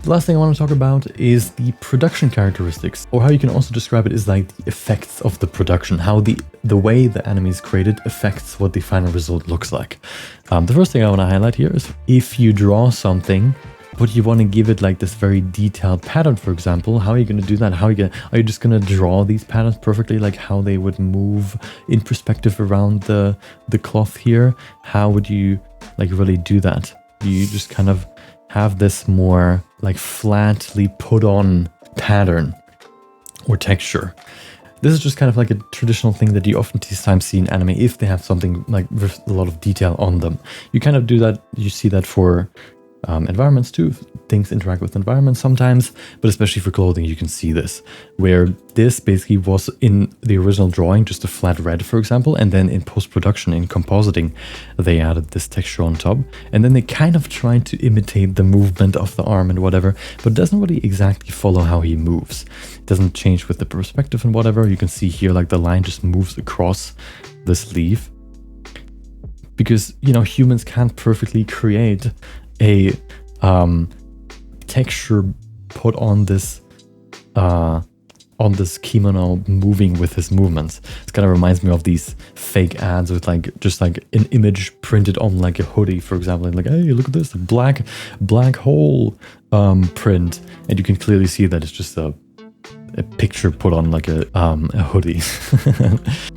The last thing I want to talk about is the production characteristics, or how you can also describe it is like the effects of the production, how the way the anime is created affects what the final result looks like. The first thing I want to highlight here is if you draw something, but you want to give it like this very detailed pattern, for example, how are you going to do that? Are you just going to draw these patterns perfectly, like how they would move in perspective around the cloth here? How would you like really do that? Do you just kind of have this more like flatly put on pattern or texture? This is just kind of like a traditional thing that you oftentimes see in anime if they have something like with a lot of detail on them. You kind of do that, you see that for environments too. Things interact with environments sometimes, but especially for clothing you can see this, where this basically was in the original drawing just a flat red, for example, and then in post-production, in compositing, they added this texture on top, and then they kind of tried to imitate the movement of the arm and whatever, but it doesn't really exactly follow how he moves. It doesn't change with the perspective and whatever. You can see here like the line just moves across the sleeve, because you know humans can't perfectly create a texture put on this kimono moving with his movements. It kind of reminds me of these fake ads with like just like an image printed on like a hoodie, for example, and like, hey, look at this black hole print, and you can clearly see that it's just a picture put on like a hoodie.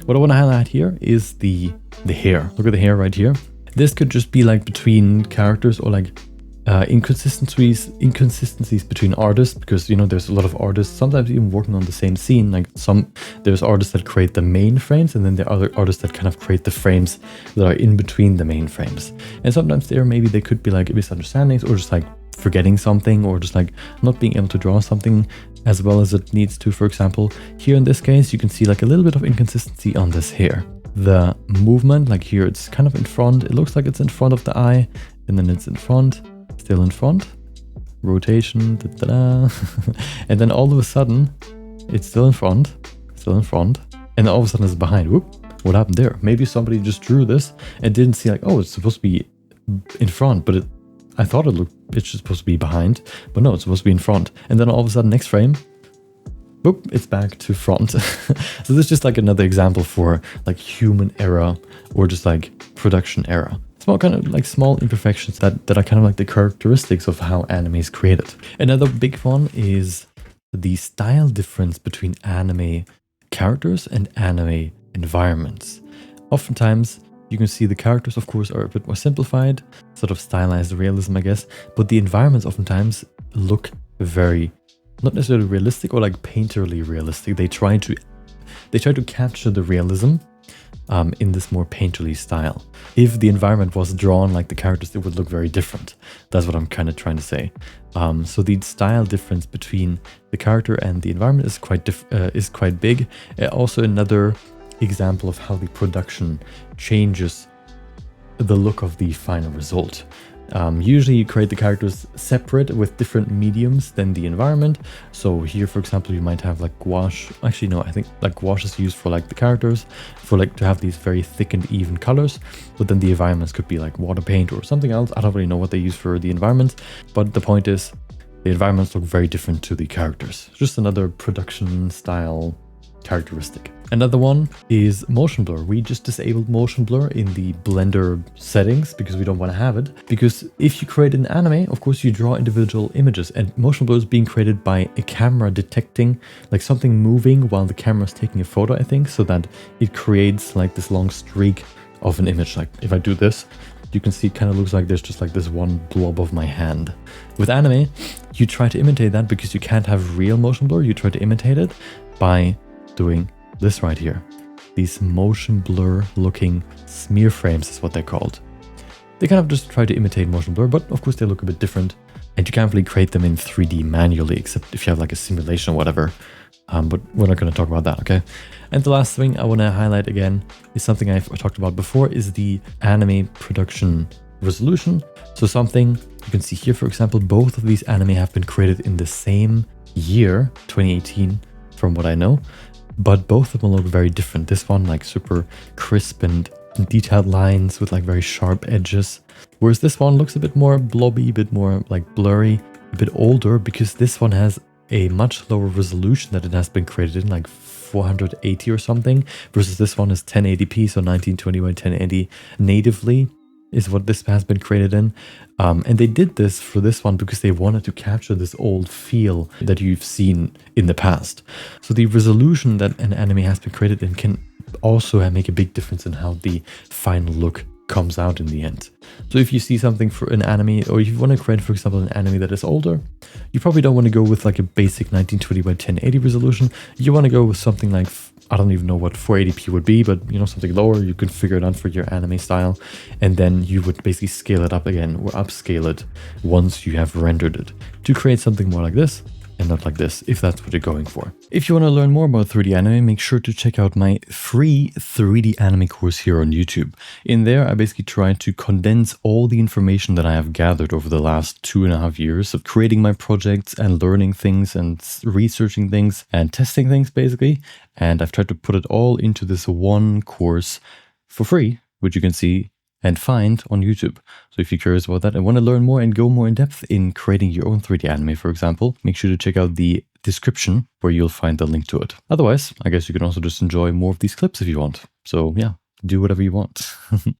What I want to highlight here is the hair. Look at the hair right here. This could just be like between characters, or like inconsistencies between artists, because you know there's a lot of artists sometimes even working on the same scene. Like there's artists that create the main frames, and then there are other artists that kind of create the frames that are in between the main frames. And sometimes maybe they could be like misunderstandings, or just like forgetting something, or just like not being able to draw something as well as it needs to. For example, here in this case you can see like a little bit of inconsistency on this hair. The movement, like here it's kind of in front, it looks like it's in front of the eye, and then it's in front, still in front, rotation, and then all of a sudden it's still in front, and then all of a sudden it's behind. Whoop, what happened there? Maybe somebody just drew this and didn't see like, oh, it's supposed to be in front, but I thought it's just supposed to be behind, but no, it's supposed to be in front. And then all of a sudden next frame, boop, it's back to front. So this is just like another example for like human error, or just like production error. Small kind of like small imperfections that are kind of like the characteristics of how anime is created. Another big one is the style difference between anime characters and anime environments. Oftentimes you can see the characters, of course, are a bit more simplified, sort of stylized realism, I guess, but the environments oftentimes look very, not necessarily realistic, or like painterly realistic. They try to capture the realism in this more painterly style. If the environment was drawn like the characters, it would look very different. That's what I'm kind of trying to say. So the style difference between the character and the environment is quite big. Also another example of how the production changes the look of the final result. Usually you create the characters separate with different mediums than the environment. So here, for example, you might have like gouache. Actually, no, I think like gouache is used for like the characters, for like to have these very thick and even colors. But then the environments could be like water paint or something else. I don't really know what they use for the environments. But the point is, the environments look very different to the characters. Just another production style characteristic. Another one is motion blur. We just disabled motion blur in the Blender settings because we don't want to have it. Because if you create an anime, of course you draw individual images, and motion blur is being created by a camera detecting like something moving while the camera is taking a photo, I think, so that it creates like this long streak of an image. Like if I do this, you can see it kind of looks like there's just like this one blob of my hand. With anime, you try to imitate that because you can't have real motion blur. You try to imitate it by doing this right here. These motion blur looking smear frames is what they're called. They kind of just try to imitate motion blur, but of course they look a bit different, and you can't really create them in 3D manually, except if you have like a simulation or whatever. But we're not going to talk about that, okay? And the last thing I want to highlight again is something I've talked about before, is the anime production resolution. So something you can see here, for example, both of these anime have been created in the same year, 2018, from what I know. But both of them look very different. This one like super crisp and detailed lines with like very sharp edges, whereas this one looks a bit more blobby, a bit more like blurry, a bit older because this one has a much lower resolution that it has been created in, like 480 or something, versus this one is 1080p, so 1920 by 1080 natively is what this has been created in. And they did this for this one because they wanted to capture this old feel that you've seen in the past. So the resolution that an anime has been created in can also make a big difference in how the final look comes out in the end. So if you see something for an anime, or if you want to create, for example, an anime that is older, you probably don't want to go with like a basic 1920 by 1080 resolution. You want to go with something like, I don't even know what 480p would be, but you know, something lower. You can figure it out for your anime style, and then you would basically scale it up again or upscale it once you have rendered it to create something more like this and not like this, if that's what you're going for. If you want to learn more about 3D anime, make sure to check out my free 3D anime course here on YouTube. In there, I basically try to condense all the information that I have gathered over the last 2.5 years of creating my projects and learning things and researching things and testing things, basically. And I've tried to put it all into this one course for free, which you can see and find on YouTube. So if you're curious about that and want to learn more and go more in depth in creating your own 3D anime, for example, make sure to check out the description where you'll find the link to it. Otherwise, I guess you can also just enjoy more of these clips if you want. So yeah, do whatever you want.